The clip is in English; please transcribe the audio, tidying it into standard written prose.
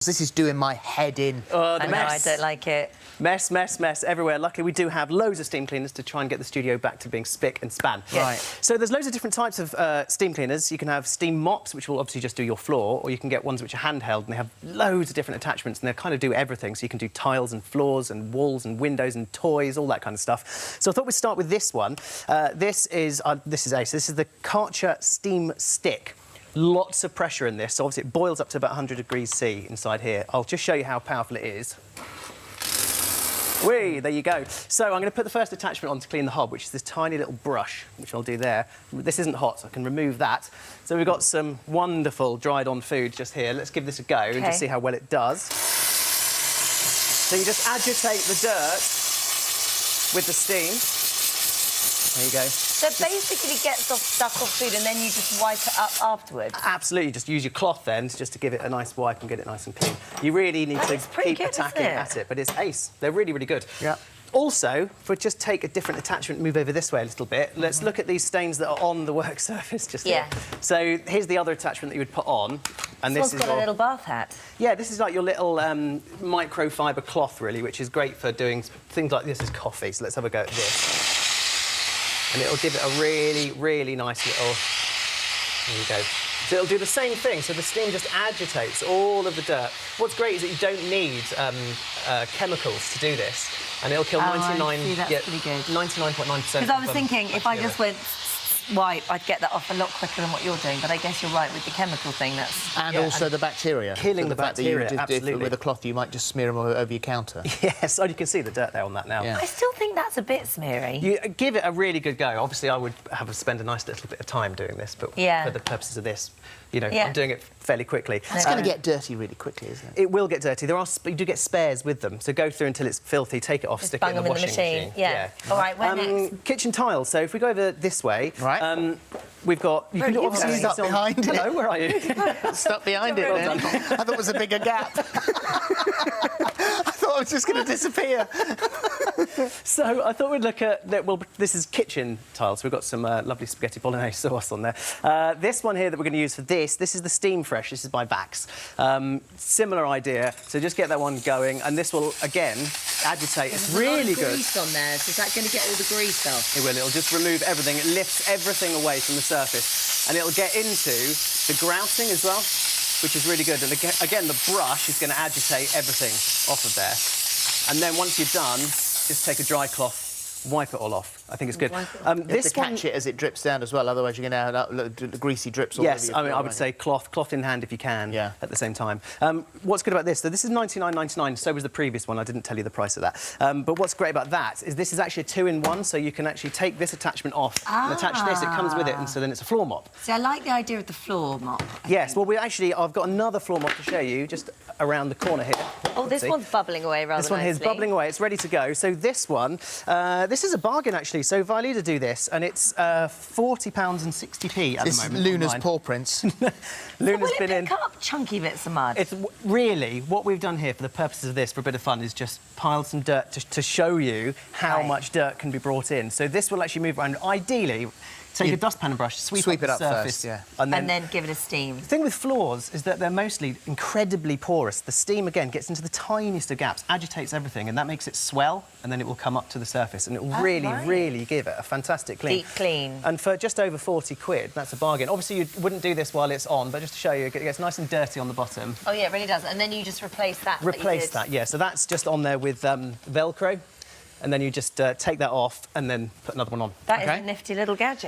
This is doing my head in. Oh, the I know, mess. I don't like it. Mess, mess, mess everywhere. Luckily, we do have loads of steam cleaners to try and get the studio back to being spick and span. Yes. Right. So there's loads of different types of steam cleaners. You can have steam mops, which will obviously just do your floor, or you can get ones which are handheld, and they have loads of different attachments, and they kind of do everything. So you can do tiles and floors and walls and windows and toys, all that kind of stuff. So I thought we'd start with this one. This is ace. This is the Karcher Steam Stick. Lots of pressure in this, so obviously it boils up to about 100 degrees C inside here. I'll just show you how powerful it is. Whee, there you go. So I'm going to put the first attachment on to clean the hob, which is this tiny little brush, which I'll do there. This isn't hot, so I can remove that. So we've got some wonderful dried-on food just here. Let's give this a go and just see how well it does. So you just agitate the dirt with the steam. There you go. So it basically gets off stuck off food and then you just wipe it up afterwards? Absolutely, just use your cloth then just to give it a nice wipe and get it nice and clean. You really need to keep attacking at it, but it's ace. They're really, really good. Yeah. Also, if we just take a different attachment, move over this way a little bit, let's look at these stains that are on the work surface just here. So here's the other attachment that you would put on. And this is got a little bath hat. Yeah, this is like your little microfiber cloth, really, which is great for doing things like this is coffee. So let's have a go at this. And it'll give it a really, really nice little... There you go. So it'll do the same thing, so the steam just agitates all of the dirt. What's great is that you don't need chemicals to do this, and it'll kill 99.9%. Because I was thinking, if I just went wipe, I'd get that off a lot quicker than what you're doing, but I guess you're right with the chemical thing, that's... And also the bacteria. Killing so the fact bacteria, that you absolutely. with a cloth, you might just smear them over your counter. Yes, oh, you can see the dirt there on that now. Yeah. I still think that's a bit smeary. You give it a really good go. Obviously, I would spend a nice little bit of time doing this, but for the purposes of this, you know, I'm doing it fairly quickly. It's going to get dirty really quickly, isn't it? It will get dirty. You do get spares with them, so go through until it's filthy, take it off, Just stick it in the washing machine. Yeah. All right, where next? Kitchen tiles. So if we go over this way, right. We've got... You can obviously stuck behind it. Hello, where are you? Stuck behind it then. I thought it was a bigger gap. I thought I was just going to disappear. So I thought we'd look at... Well, this is kitchen tiles. We've got some lovely spaghetti bolognese sauce on there. This one here that we're going to use for this is the Steam Fresh. This is by Vax. Similar idea. So just get that one going, and this will, again, agitate. It's really good. There's a lot of grease on there, so is that going to get all the grease off? It will. It'll just remove everything. It lifts everything away from the surface, and it'll get into the grouting as well, which is really good. And again, the brush is going to agitate everything off of there. And then once you're done, just take a dry cloth, wipe it all off. I think it's good. This catch it as it drips down as well, otherwise you're going to have greasy drips all over your floor. I mean, I would say cloth in hand if you can at the same time. What's good about this, so this is $99.99, so was the previous one. I didn't tell you the price of that. But what's great about that is this is actually a 2-in-1, so you can actually take this attachment off and attach this. It comes with it, and so then it's a floor mop. See, I like the idea of the floor mop. Yes, well, I've got another floor mop to show you just around the corner here. Oh, this one's bubbling away rather nicely. This one here is bubbling away. It's ready to go. So this one, this is a bargain, actually. So Violida do this, and it's £40.60 at the moment. This is Luna's paw prints. Luna's been in. Pick up chunky bits of mud. It's really what we've done here for the purposes of this, for a bit of fun, is just pile some dirt to show you how much dirt can be brought in. So this will actually move around. Ideally, take a dustpan and brush, sweep up the surface, and then give it a steam. The thing with floors is that they're mostly incredibly porous. The steam, again, gets into the tiniest of gaps, agitates everything, and that makes it swell, and then it will come up to the surface, and it will really give it a fantastic clean. Deep clean. And for just over 40 quid, that's a bargain. Obviously, you wouldn't do this while it's on, but just to show you, it gets nice and dirty on the bottom. Oh, yeah, it really does. And then you just replace that. Replace that, yeah. So that's just on there with Velcro, and then you just take that off and then put another one on. That is a nifty little gadget.